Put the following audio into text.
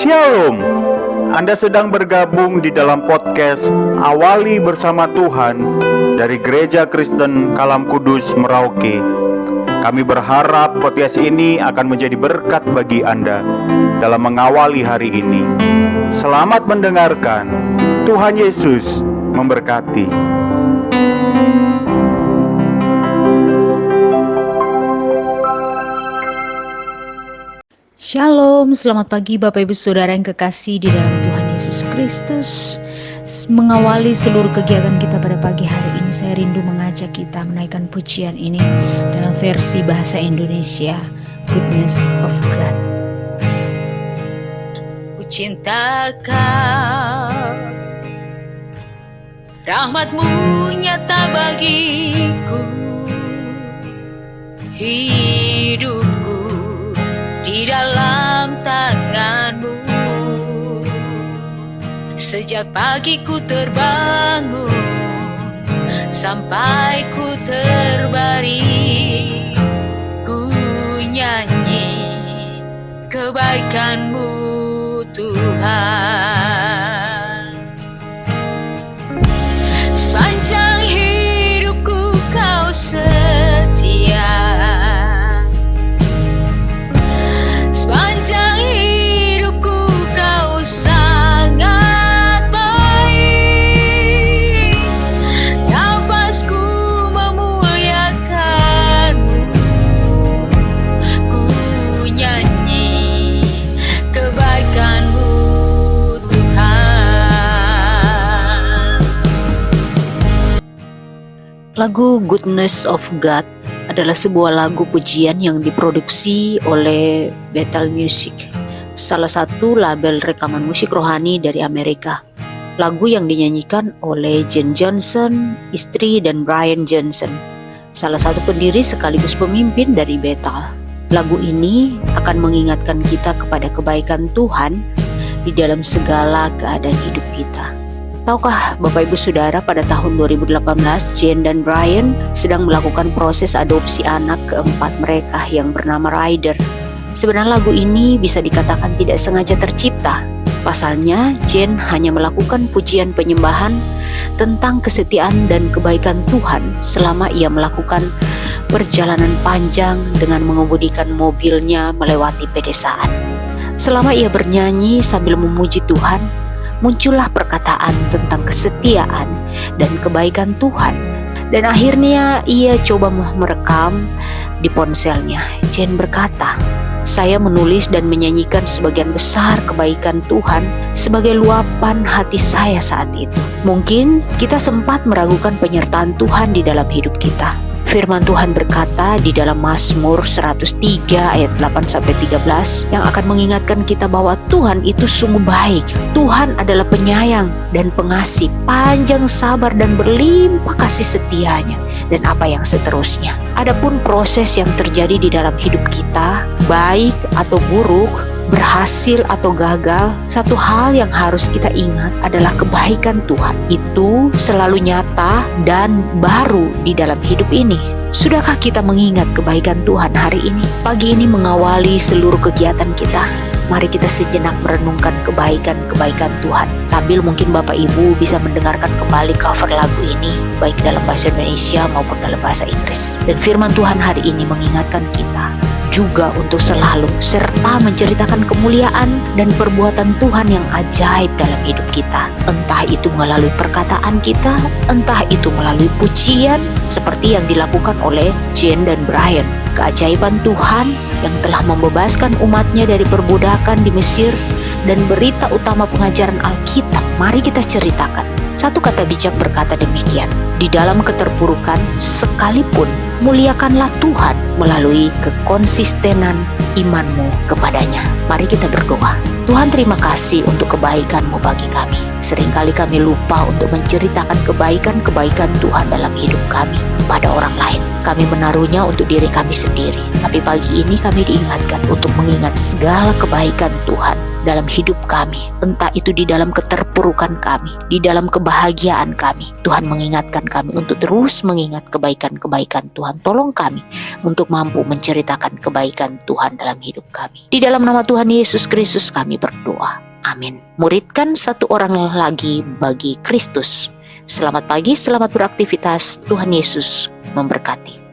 Shalom. Anda sedang bergabung di dalam podcast Awali Bersama Tuhan dari Gereja Kristen Kalam Kudus Merauke. Kami berharap podcast ini akan menjadi berkat bagi Anda dalam mengawali hari ini. Selamat mendengarkan. Tuhan Yesus memberkati. Shalom, selamat pagi Bapak Ibu Saudara yang kekasih di dalam Tuhan Yesus Kristus. Mengawali seluruh kegiatan kita pada pagi hari ini, saya rindu mengajak kita menaikkan pujian ini dalam versi bahasa Indonesia, Goodness of God. Ku cinta Kau, rahmat-Mu nyata bagiku, hidupku di dalam tangan-Mu. Sejak pagi ku terbangun sampai ku terbaring, ku nyanyi kebaikan-Mu Tuhan. Sepanjang hidupku Kau setia, sepanjang hidupku Kau sangat baik. Nafasku memuliakan-Mu, ku nyanyi kebaikan-Mu Tuhan. Lagu Goodness of God adalah sebuah lagu pujian yang diproduksi oleh Bethel Music, salah satu label rekaman musik rohani dari Amerika. Lagu yang dinyanyikan oleh Jen Johnson, istri, dan Brian Johnson, salah satu pendiri sekaligus pemimpin dari Bethel. Lagu ini akan mengingatkan kita kepada kebaikan Tuhan di dalam segala keadaan hidup kita. Tahukah Bapak Ibu Saudara, pada tahun 2018 Jen dan Brian sedang melakukan proses adopsi anak keempat mereka yang bernama Ryder. Sebenarnya lagu ini bisa dikatakan tidak sengaja tercipta. Pasalnya Jen hanya melakukan pujian penyembahan tentang kesetiaan dan kebaikan Tuhan selama ia melakukan perjalanan panjang dengan mengemudikan mobilnya melewati pedesaan. Selama ia bernyanyi sambil memuji Tuhan, muncullah perkataan tentang kesetiaan dan kebaikan Tuhan. Dan akhirnya ia coba merekam di ponselnya. Jen berkata, "Saya menulis dan menyanyikan sebagian besar kebaikan Tuhan sebagai luapan hati saya saat itu." Mungkin kita sempat meragukan penyertaan Tuhan di dalam hidup kita. Firman Tuhan berkata di dalam Mazmur 103 ayat 8-13 yang akan mengingatkan kita bahwa Tuhan itu sungguh baik. Tuhan adalah penyayang dan pengasih, panjang sabar dan berlimpah kasih setianya, dan apa yang seterusnya. Adapun proses yang terjadi di dalam hidup kita, baik atau buruk, berhasil atau gagal, satu hal yang harus kita ingat adalah kebaikan Tuhan itu selalu nyata dan baru di dalam hidup ini. Sudahkah kita mengingat kebaikan Tuhan hari ini? Pagi ini mengawali seluruh kegiatan kita, mari kita sejenak merenungkan kebaikan-kebaikan Tuhan. Sambil mungkin Bapak Ibu bisa mendengarkan kembali cover lagu ini, baik dalam bahasa Indonesia maupun dalam bahasa Inggris. Dan firman Tuhan hari ini mengingatkan kita juga untuk selalu serta menceritakan kemuliaan dan perbuatan Tuhan yang ajaib dalam hidup kita. Entah itu melalui perkataan kita, entah itu melalui pujian seperti yang dilakukan oleh Jen dan Brian. Keajaiban Tuhan yang telah membebaskan umatnya dari perbudakan di Mesir dan berita utama pengajaran Alkitab, mari kita ceritakan. Satu kata bijak berkata demikian, di dalam keterpurukan sekalipun muliakanlah Tuhan melalui kekonsistenan imanmu kepadanya. Mari kita berdoa. Tuhan, terima kasih untuk kebaikan-Mu bagi kami. Seringkali kami lupa untuk menceritakan kebaikan-kebaikan Tuhan dalam hidup kami pada orang lain. Kami menaruhnya untuk diri kami sendiri. Tapi pagi ini kami diingatkan untuk mengingat segala kebaikan Tuhan dalam hidup kami, entah itu di dalam keterpurukan kami, di dalam kebahagiaan kami. Tuhan mengingatkan kami untuk terus mengingat kebaikan-kebaikan Tuhan. Tolong kami untuk mampu menceritakan kebaikan Tuhan dalam hidup kami. Di dalam nama Tuhan Yesus Kristus kami berdoa. Amin. Muridkan satu orang lagi bagi Kristus. Selamat pagi, selamat beraktivitas. Tuhan Yesus memberkati.